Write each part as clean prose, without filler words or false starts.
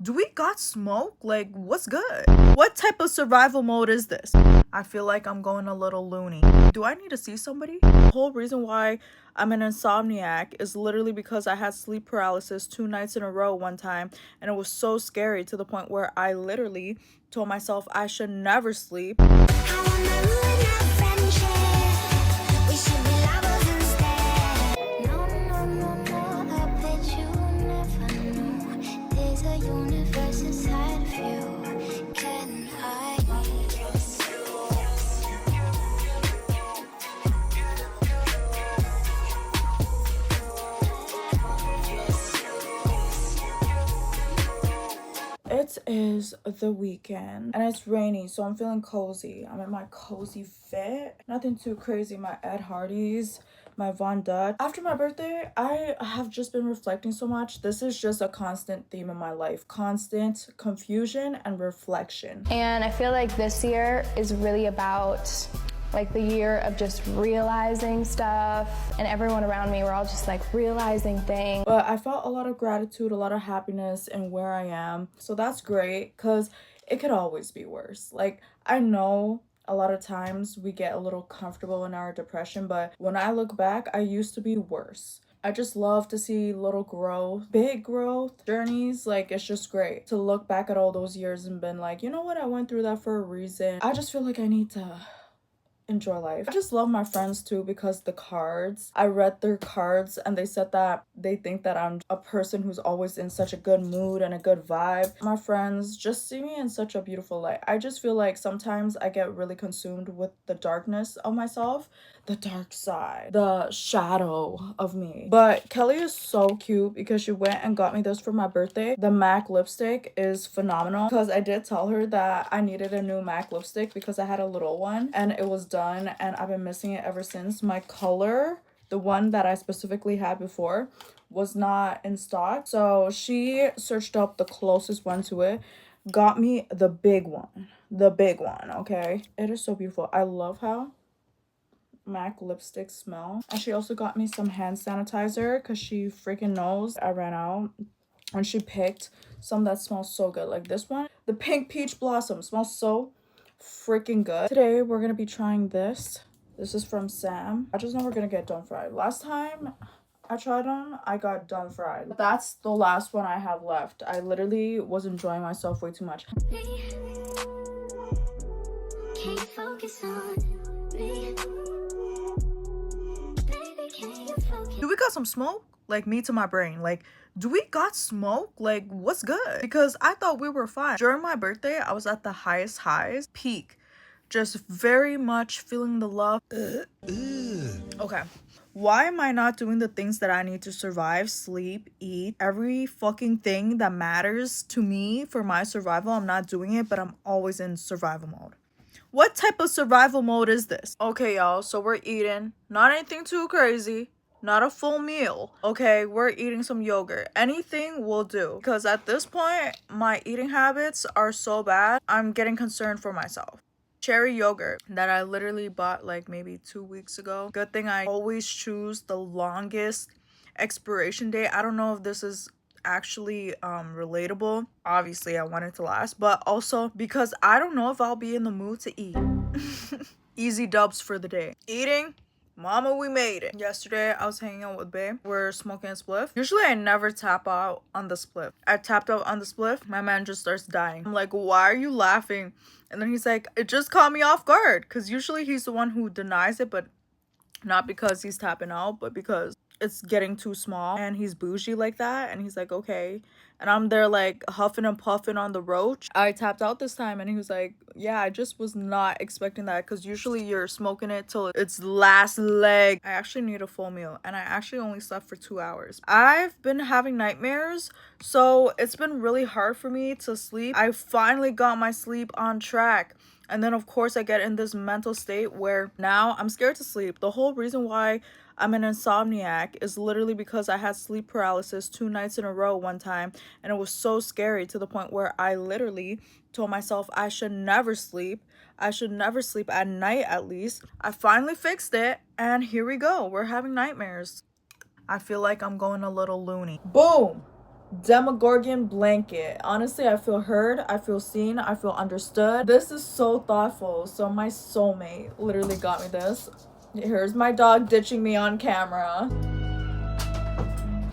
Do we got smoke? Like, what's good? What type of survival mode is this? I feel like I'm going a little loony. Do I need to see somebody? The whole reason why I'm an insomniac is literally because I had sleep paralysis 2 nights in a row one time, and it was so scary to the point where I literally told myself I should never sleep. It is the weekend and it's rainy, so I'm feeling cozy. I'm in my cozy fit. Nothing too crazy. My Ed Hardy's, my Von Dutch. After my birthday, I have just been reflecting so much. This is just a constant theme in my life. Constant confusion and reflection. And I feel like this year is really about like the year of just realizing stuff, and everyone around me, we're all just like realizing things. But I felt a lot of gratitude, a lot of happiness in where I am. So that's great, because it could always be worse. Like, I know a lot of times we get a little comfortable in our depression, but when I look back, I used to be worse. I just love to see little growth, big growth journeys. Like, it's just great to look back at all those years and been like, you know what, I went through that for a reason. I just feel like I need to enjoy life. I just love my friends too, because the cards, I read their cards and they said that they think that I'm a person who's always in such a good mood and a good vibe. My friends just see me in such a beautiful light. I just feel like sometimes I get really consumed with the darkness of myself, the dark side, the shadow of me. But Kelly is so cute because she went and got me this for my birthday. The MAC lipstick is phenomenal, because I did tell her that I needed a new MAC lipstick because I had a little one and it was done and I've been missing it ever since. My color, the one that I specifically had before, was not in stock, so she searched up the closest one to it, got me the big one, okay? It is so beautiful. I love how MAC lipsticks smell. And she also got me some hand sanitizer because she freaking knows I ran out, and she picked some that smells so good. Like this one, the pink peach blossom, smells so freaking good. Today we're gonna be trying this. This is from Sam. I just know we're gonna get done fried. Last time I tried on, I got done fried. That's the last one I have left. I literally was enjoying myself way too much. Can't focus on me. Do we got some smoke? Like, me to my brain. Like, do we got smoke? Like, what's good? Because I thought we were fine. During my birthday, I was at the highest highs, peak. Just very much feeling the love. Okay. Why am I not doing the things that I need to survive, sleep, eat, every fucking thing that matters to me for my survival? I'm not doing it, but I'm always in survival mode. What type of survival mode is this? Okay, y'all, so we're eating. Not anything too crazy. Not a full meal. Okay, we're eating some yogurt. Anything will do. Because at this point, my eating habits are so bad, I'm getting concerned for myself. Cherry yogurt that I literally bought like maybe 2 weeks ago. Good thing I always choose the longest expiration date. I don't know if this is actually relatable. Obviously I want it to last, but also because I don't know if I'll be in the mood to eat. Easy dubs for the day. Eating, mama, we made it. Yesterday I was hanging out with babe. We're smoking a spliff. Usually I never tap out on the spliff. I tapped out on the spliff, my man just starts dying. I'm like, why are you laughing? And then he's like, it just caught me off guard, because usually he's the one who denies it, but not because he's tapping out, but because it's getting too small and he's bougie like that. And he's like, okay. And I'm there like huffing and puffing on the roach. I tapped out this time and he was like, yeah, I just was not expecting that, because usually you're smoking it till its last leg. I actually need a full meal and I actually only slept for 2 hours. I've been having nightmares, so it's been really hard for me to sleep. I finally got my sleep on track. And then, of course, I get in this mental state where now I'm scared to sleep. The whole reason why I'm an insomniac is literally because I had sleep paralysis 2 nights in a row one time. And it was so scary to the point where I literally told myself I should never sleep. I should never sleep at night, at least. I finally fixed it. And here we go. We're having nightmares. I feel like I'm going a little loony. Boom. Demogorgon blanket. Honestly, I feel heard, I feel seen, I feel understood. This is so thoughtful. So my soulmate literally got me this. Here's my dog ditching me on camera.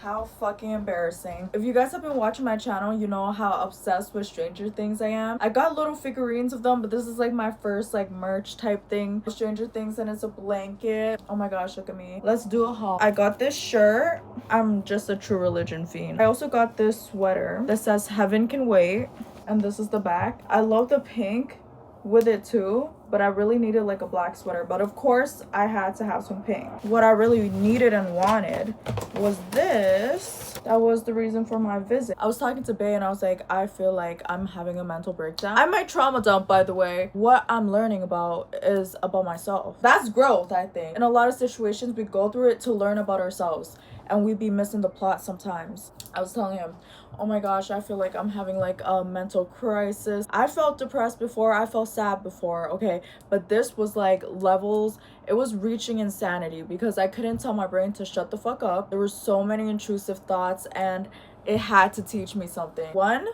How fucking embarrassing. If you guys have been watching my channel, you know how obsessed with Stranger Things I am. I got little figurines of them, but this is like my first like merch type thing. Stranger Things, and it's a blanket. Oh my gosh, look at me. Let's do a haul. I got this shirt. I'm just a true religion fiend. I also got this sweater that says Heaven Can Wait, and this is the back. I love the pink with it too, but I really needed like a black sweater, but of course I had to have some pink. What I really needed and wanted was this. That was the reason for my visit. I was talking to Bae and I was like, I feel like I'm having a mental breakdown. I might trauma dump, by the way. What I'm learning about is about myself. That's growth, I think. In a lot of situations we go through it to learn about ourselves, and we be missing the plot sometimes. I was telling him, oh my gosh, I feel like I'm having like a mental crisis. I felt depressed before, I felt sad before, okay, but this was like levels. It was reaching insanity because I couldn't tell my brain to shut the fuck up. There were so many intrusive thoughts and it had to teach me something. One,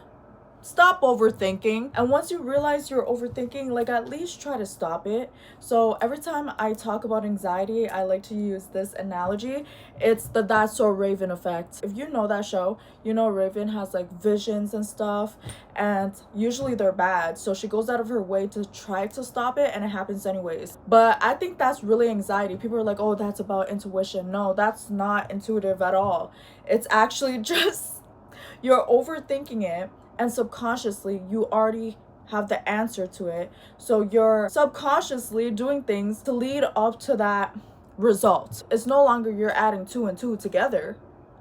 stop overthinking. And once you realize you're overthinking, like at least try to stop it. So every time I talk about anxiety, I like to use this analogy. It's the That's So Raven effect. If you know that show, you know Raven has like visions and stuff, and usually they're bad, so she goes out of her way to try to stop it and it happens anyways. But I think that's really anxiety. People are like, oh, that's about intuition. No, that's not intuitive at all. It's actually just you're overthinking it, and subconsciously you already have the answer to it, so you're subconsciously doing things to lead up to that result. It's no longer you're adding 2 and 2 together,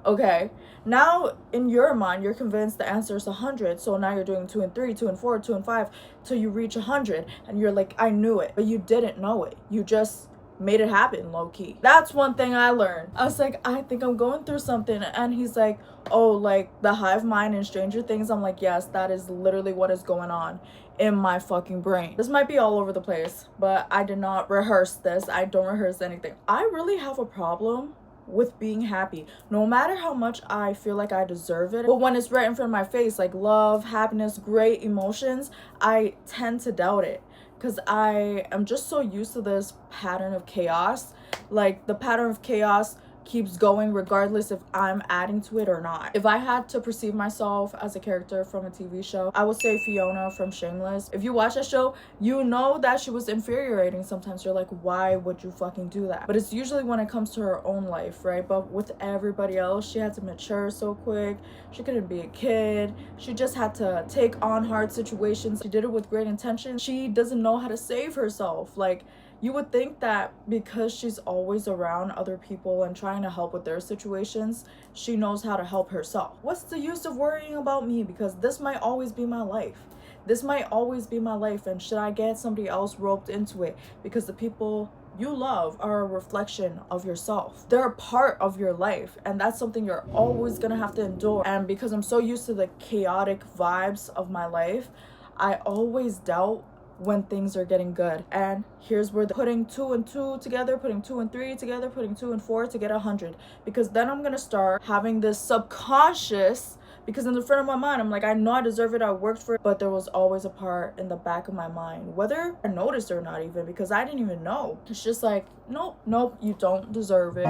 okay? Now in your mind you're convinced the answer is 100, so now you're doing 2 and 3, 2 and 4, 2 and 5 till you reach 100, and you're like, I knew it, but you didn't know it. You just made it happen low-key. That's one thing I learned. I was like, I think I'm going through something, and he's like, oh, like the hive mind and Stranger Things. I'm like, yes, that is literally what is going on in my fucking brain. This might be all over the place, but I did not rehearse this. I don't rehearse anything. I really have a problem with being happy, no matter how much I feel like I deserve it. But when it's right in front of my face, like love, happiness, great emotions, I tend to doubt it because I am just so used to this pattern of chaos. Like the pattern of chaos keeps going regardless if I'm adding to it or not. If I had to perceive myself as a character from a TV show, I would say Fiona from Shameless. If you watch that show, you know that she was infuriating sometimes. You're like, why would you fucking do that? But it's usually when it comes to her own life, right? But with everybody else, she had to mature so quick. She couldn't be a kid. She just had to take on hard situations. She did it with great intention. She doesn't know how to save herself. Like, you would think that because she's always around other people and trying to help with their situations, she knows how to help herself. What's the use of worrying about me? Because this might always be my life. This might always be my life, and should I get somebody else roped into it? Because the people you love are a reflection of yourself. They're a part of your life, and that's something you're always gonna have to endure. And because I'm so used to the chaotic vibes of my life, I always doubt when things are getting good. And here's where putting 2 and 2 together, putting 2 and 3 together, putting 2 and 4 to get 100, because then I'm gonna start having this subconscious, because in the front of my mind I'm like, I know I deserve it, I worked for it, but there was always a part in the back of my mind, whether I noticed or not, even because I didn't even know, it's just like, nope, you don't deserve it.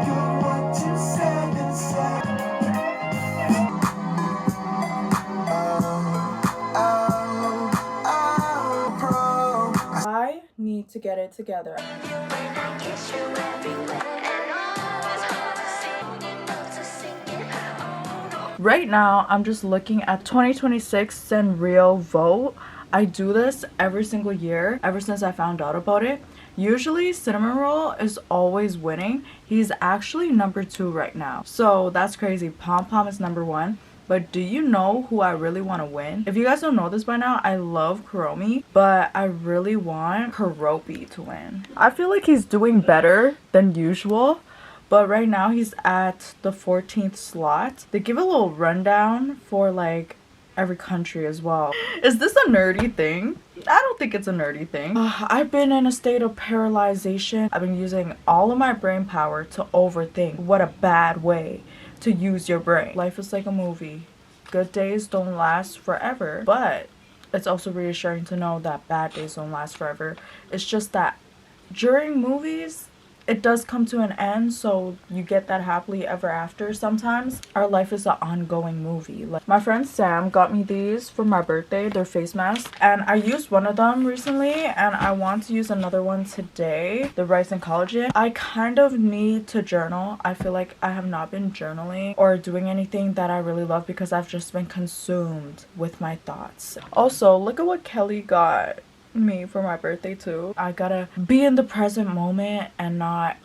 I need to get it together. Right now, I'm just looking at 2026 Sanrio vote. I do this every single year, ever since I found out about it. Usually, Cinnamon Roll is always winning. He's actually number 2 right now. So that's crazy. Pom Pom is number 1. But do you know who I really want to win? If you guys don't know this by now, I love Kuromi, but I really want Kuropi to win. I feel like he's doing better than usual, but right now he's at the 14th slot. They give a little rundown for like every country as well. Is this a nerdy thing? I don't think it's a nerdy thing. I've been in a state of paralyzation. I've been using all of my brain power to overthink. What a bad way to use your brain. Life is like a movie. good days don't last forever, but it's also reassuring to know that bad days don't last forever. It's just that during movies, it does come to an end, so you get that happily ever after. Sometimes our life is an ongoing movie. Like, my friend Sam got me these for my birthday. They're face masks, and I used one of them recently, and I want to use another one today, the rice and collagen. I kind of need to journal. I feel like I have not been journaling or doing anything that I really love because I've just been consumed with my thoughts. Also, look at what Kelly got me for my birthday too. I gotta be in the present moment and not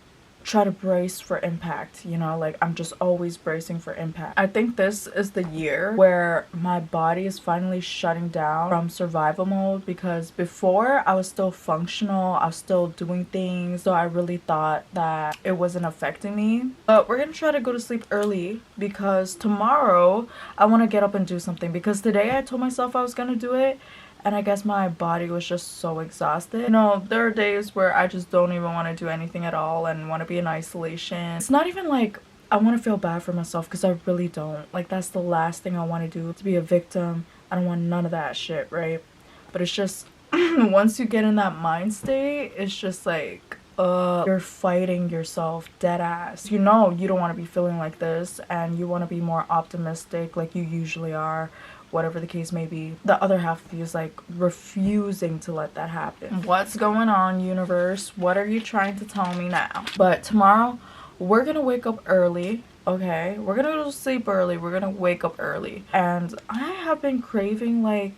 try to brace for impact, you know, like I'm just always bracing for impact. I think this is the year where my body is finally shutting down from survival mode, because before I was still functional, I was still doing things, so I really thought that it wasn't affecting me. But we're gonna try to go to sleep early because tomorrow I want to get up and do something, because today I told myself I was gonna do it, and I guess my body was just so exhausted. You know, there are days where I just don't even want to do anything at all and want to be in isolation. It's not even like I want to feel bad for myself, because I really don't. Like, that's the last thing I want to do, to be a victim. I don't want none of that shit, right? But it's just, once you get in that mind state, it's just like, you're fighting yourself dead ass. You know you don't want to be feeling like this, and you want to be more optimistic like you usually are, whatever the case may be. The other half of you is like refusing to let that happen. What's going on, universe? What are you trying to tell me now? But tomorrow we're gonna wake up early. Okay, we're gonna go to sleep early, we're gonna wake up early, and I have been craving like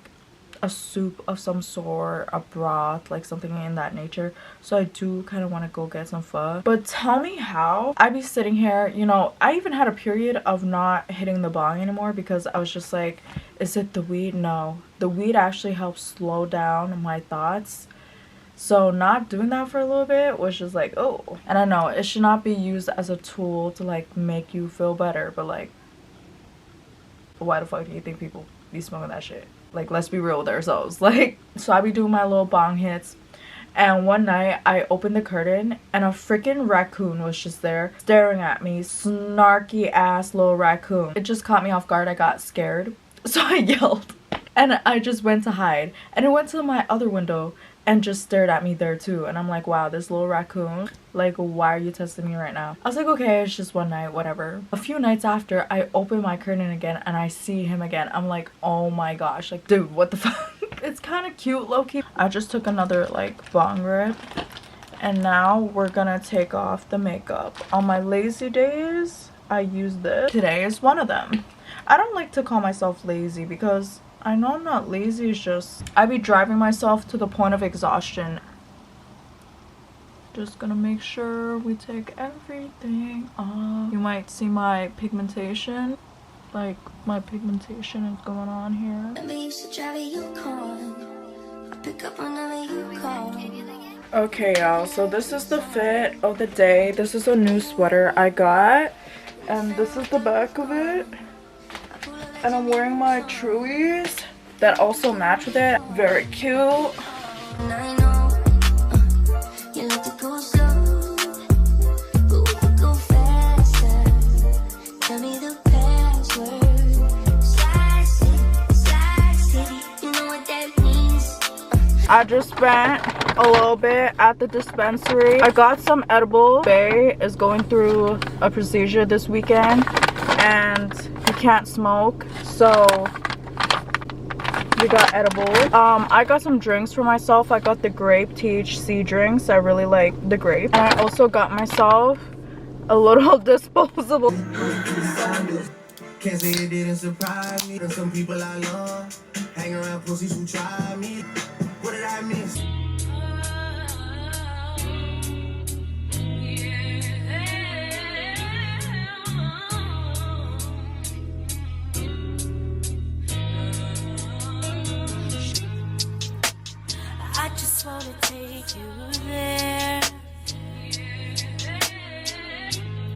a soup of some sort, a broth, like something in that nature. So I do kind of want to go get some pho. But tell me how I be sitting here, you know, I even had a period of not hitting the bong anymore because I was just like, is it the weed? No, the weed actually helps slow down my thoughts. So not doing that for a little bit was just like, oh. And I know it should not be used as a tool to like make you feel better, but like, why the fuck do you think people be smoking that shit? Like, let's be real with ourselves. Like, so I be doing my little bong hits, and one night I opened the curtain and a freaking raccoon was just there staring at me. Snarky ass little raccoon. It just caught me off guard. I got scared, so I yelled and I just went to hide, and it went to my other window and just stared at me there too. And I'm like, wow, this little raccoon, like, why are you testing me right now? I was like, okay, it's just one night, whatever. A few nights after, I open my curtain again and I see him again. I'm like, oh my gosh, like, dude, what the fuck? It's kind of cute, low-key. I just took another like bong rip, and now we're gonna take off the makeup. On my lazy days, I use this. Today is one of them. I don't like to call myself lazy because I know I'm not lazy, it's just I be driving myself to the point of exhaustion. Just gonna make sure we take everything off. You might see my pigmentation. Like, my pigmentation is going on here. Okay, y'all, so this is the fit of the day. This is a new sweater I got, and this is the back of it. And I'm wearing my Truies that also match with it. Very cute. I just spent a little bit at the dispensary. I got some edibles. Bae is going through a procedure this weekend and he can't smoke, so we got edibles. I got some drinks for myself. I got the grape THC drinks. I really like the grape. And I also got myself a little disposable. Can't say it didn't surprise me. Some people I love hang around pussies who try me. What did I mean?